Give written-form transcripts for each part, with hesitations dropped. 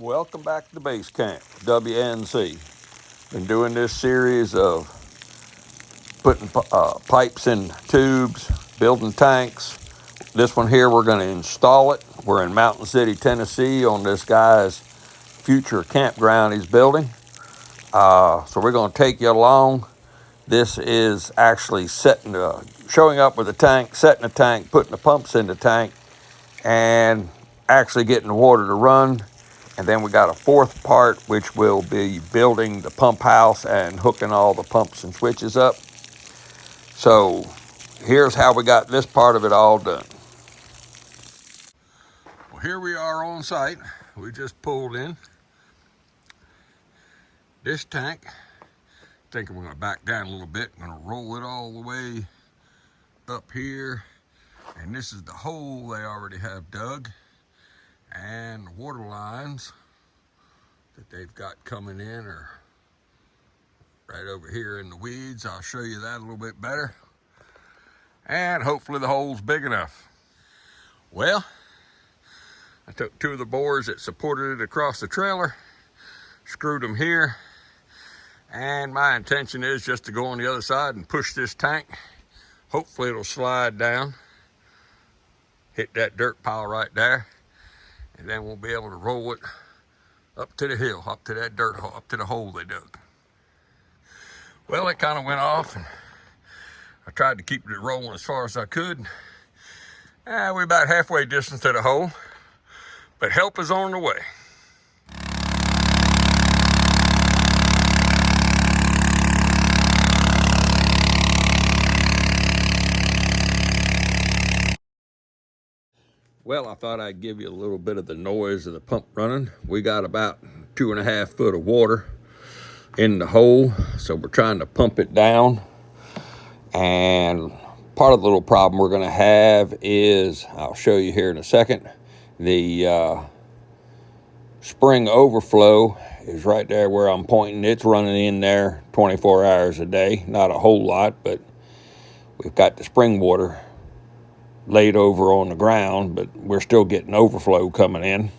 Welcome back to the base camp, WNC. Been doing this series of putting pipes in tubes, building tanks. This one here, we're going to install it. We're in Mountain City, Tennessee on this guy's future campground he's building. So we're going to take you along. This is actually showing up with the tank, setting the tank, putting the pumps in the tank, and actually getting the water to run. And then we got a fourth part, which will be building the pump house and hooking all the pumps and switches up. So here's how we got this part of it all done. Well, here we are on site. We just pulled in this tank. I think we're going to back down a little bit. I'm going to roll it all the way up here. And this is the hole they already have dug. And the water lines that they've got coming in are right over here in the weeds. I'll show you that a little bit better. And hopefully the hole's big enough. Well, I took two of the boards that supported it across the trailer, screwed them here, and my intention is just to go on the other side and push this tank. Hopefully it'll slide down, hit that dirt pile right there, and then we'll be able to roll it up to the hill, up to that dirt hole, up to the hole they dug. Well, it kind of went off, and I tried to keep it rolling as far as I could. We're about halfway distance to the hole, but help is on the way. Well, I thought I'd give you a little bit of the noise of the pump running. We got about 2.5 foot of water in the hole, so we're trying to pump it down. And part of the little problem we're going to have is, I'll show you here in a second, the spring overflow is right there where I'm pointing. It's running in there 24 hours a day. Not a whole lot, but we've got the spring water laid over on the ground, but we're still getting overflow coming in.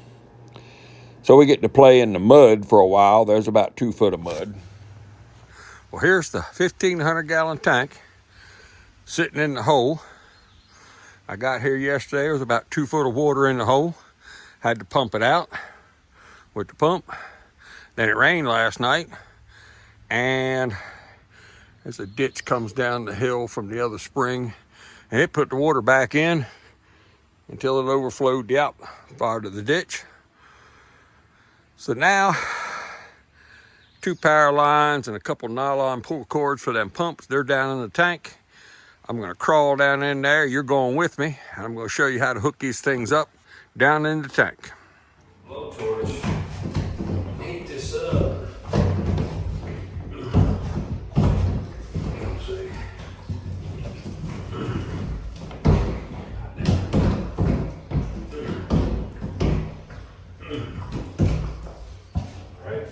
So we get to play in the mud for a while. There's about 2 foot of mud. Well, here's the 1,500 gallon tank sitting in the hole. I got here yesterday. There was about 2 foot of water in the hole. Had to pump it out with the pump. Then it rained last night, and there's a ditch comes down the hill from the other spring, and it put the water back in until it overflowed out far to the ditch. So now, 2 power lines and a couple nylon pull cords for them pumps, they're down in the tank. I'm gonna crawl down in there. You're going with me, and I'm gonna show you how to hook these things up down in the tank. Blowtorch. Heat this up. Let's see. Right.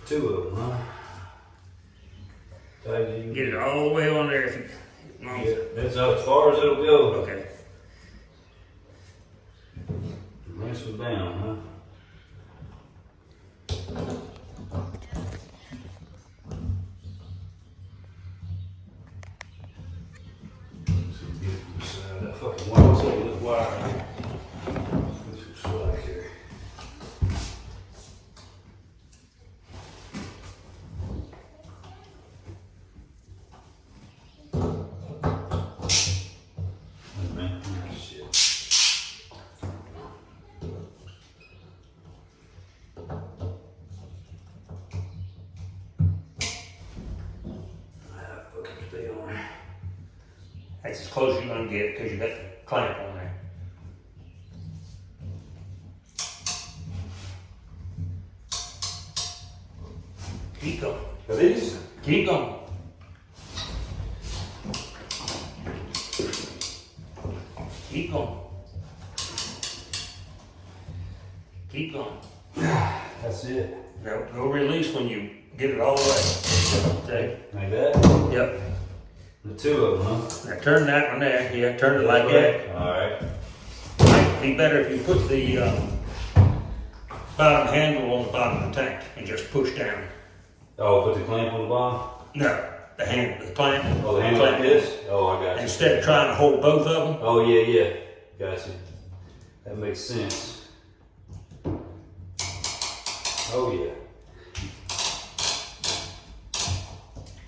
2 of them, huh? Get it all the way on there if you want. Yeah, that's as far as it'll go. Okay. This was down, huh? That fucking wire, let's look at this wire. This is slack here. Wait a minute. Oh, shit. Stay on there. That's as close as you're gonna get because you got the clamp on there. Keep going. Are these? Keep going. Keep going. Keep going. That's it. Go release when you get it all the way. Okay. Like that? Yep. The 2 of them, huh? Now turn that one there. Yeah, turn it like that. Alright. Might be better if you put the bottom handle on the bottom of the tank and just push down. Oh, put the clamp on the bottom? No, the handle, the clamp. Oh, the handle like this? Oh, I got you. Instead of trying to hold both of them. Oh, yeah, yeah. Gotcha. That makes sense. Oh, yeah.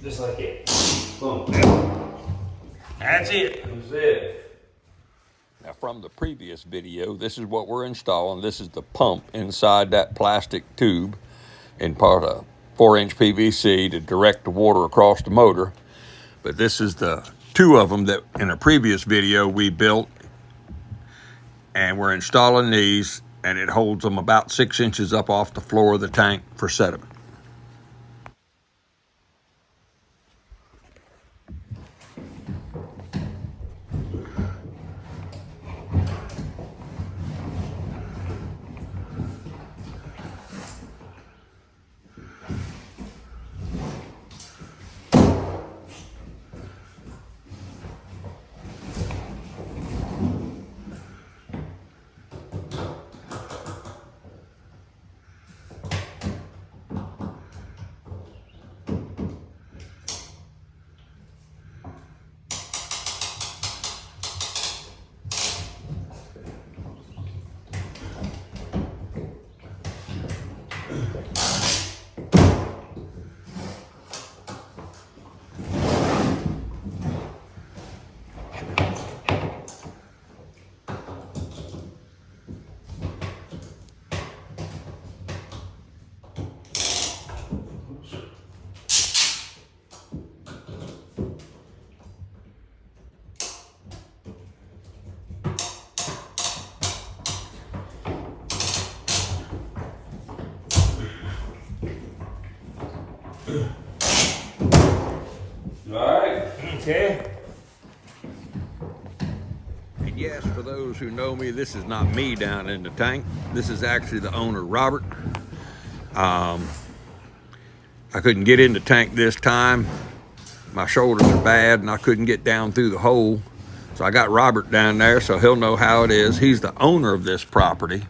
Just like it. Boom. That's it. That's it. Now from the previous video, this is what we're installing. This is the pump inside that plastic tube in part of 4-inch PVC to direct the water across the motor. But this is the two of them that in a previous video we built, and we're installing these, and it holds them about 6 inches up off the floor of the tank for sediment. Alright. Okay. And yes, for those who know me, this is not me down in the tank. This is actually the owner, Robert. I couldn't get in the tank this time. My shoulders are bad and I couldn't get down through the hole. So I got Robert down there, so he'll know how it is. He's the owner of this property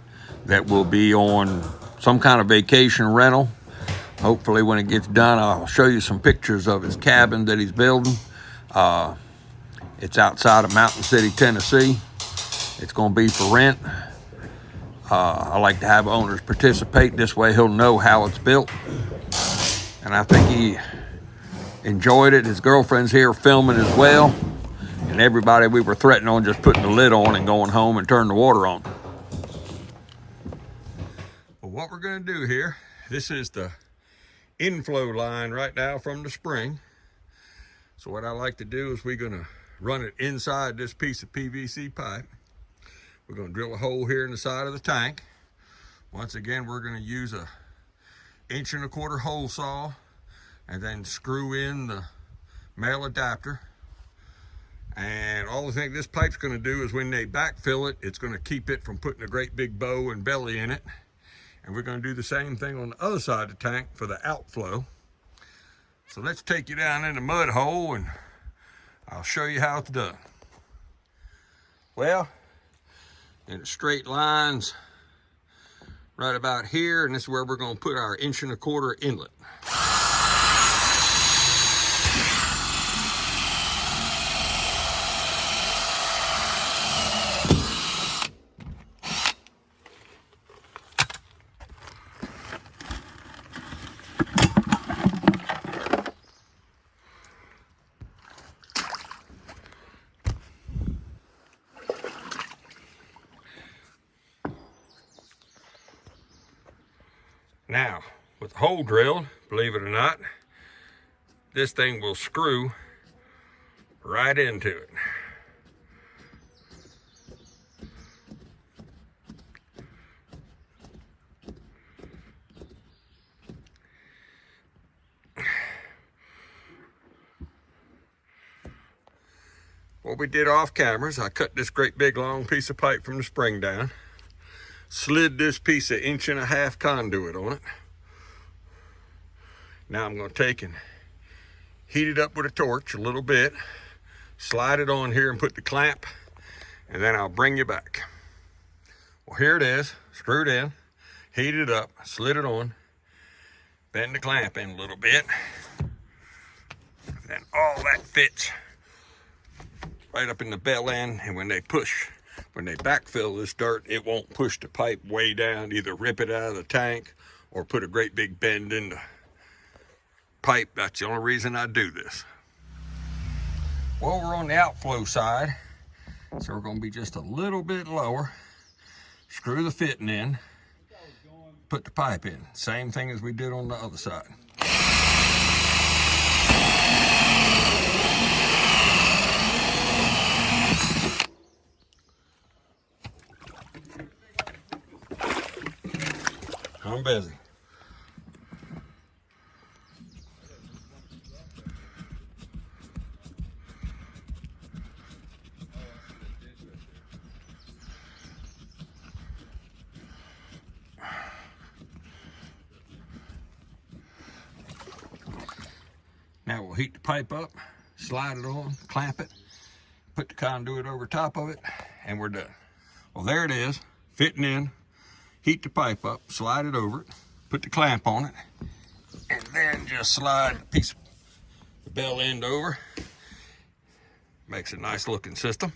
that will be on some kind of vacation rental. Hopefully when it gets done, I'll show you some pictures of his cabin that he's building. It's outside of Mountain City, Tennessee. It's gonna be for rent. I like to have owners participate. This way he'll know how it's built. And I think he enjoyed it. His girlfriend's here filming as well. And everybody, we were threatening on just putting the lid on and going home and turning the water on. Well, what we're gonna do here, this is the inflow line right now from the spring. So what I like to do is we're gonna run it inside this piece of PVC pipe. We're gonna drill a hole here in the side of the tank. Once again, we're gonna use a 1.25 inch hole saw and then screw in the male adapter. And all the thing this pipe's gonna do is when they backfill it, it's gonna keep it from putting a great big bow and belly in it. And we're gonna do the same thing on the other side of the tank for the outflow. So let's take you down in the mud hole and I'll show you how it's done. Well, in straight lines, right about here, and this is where we're gonna put our 1.25 inch inlet. Now, with the hole drilled, believe it or not, this thing will screw right into it. What we did off camera is I cut this great big long piece of pipe from the spring down, slid this piece of 1.5 inch conduit on it. Now I'm going to take and heat it up with a torch a little bit, slide it on here and put the clamp, and then I'll bring you back. Well, here it is, screwed in. heat it up, slid it on, bend the clamp in a little bit, and all that fits right up in the bell end. And when they backfill this dirt, it won't push the pipe way down, either rip it out of the tank or put a great big bend in the pipe. That's the only reason I do this. Well, we're on the outflow side, so we're going to be just a little bit lower. Screw the fitting in, put the pipe in. Same thing as we did on the other side. I'm busy. Now we'll heat the pipe up, slide it on, clamp it, put the conduit over top of it, and we're done. Well, there it is, fitting in. Heat the pipe up, slide it over it, put the clamp on it, and then just slide the piece of the bell end over. Makes a nice looking system.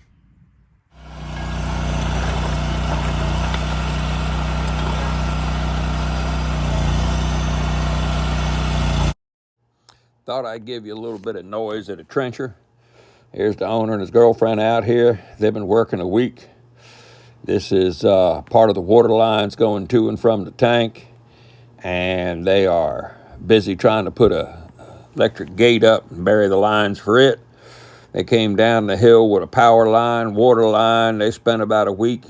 Thought I'd give you a little bit of noise at a trencher. Here's the owner and his girlfriend out here. They've been working a week. This is part of the water lines going to and from the tank, and they are busy trying to put a electric gate up and bury the lines for it. They came down the hill with a power line, water line. They spent about a week,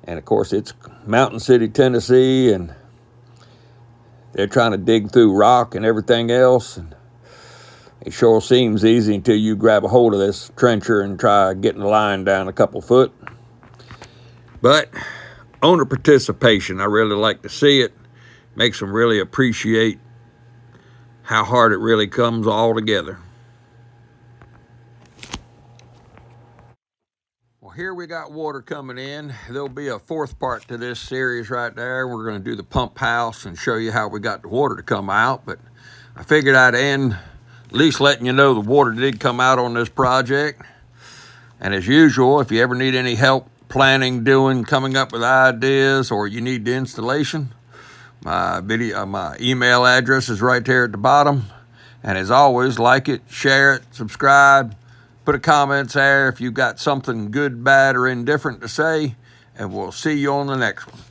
and of course it's Mountain City, Tennessee, and they're trying to dig through rock and everything else, and it sure seems easy until you grab a hold of this trencher and try getting the line down a couple foot. But owner participation, I really like to see it. Makes them really appreciate how hard it really comes all together. Well, here we got water coming in. There'll be a fourth part to this series right there. We're going to do the pump house and show you how we got the water to come out. But I figured I'd end at least letting you know the water did come out on this project. And as usual, if you ever need any help planning, coming up with ideas, or you need the installation, my email address is right there at the bottom. And as always, like it, share it, subscribe, put a comment there if you've got something good, bad, or indifferent to say, and we'll see you on the next one.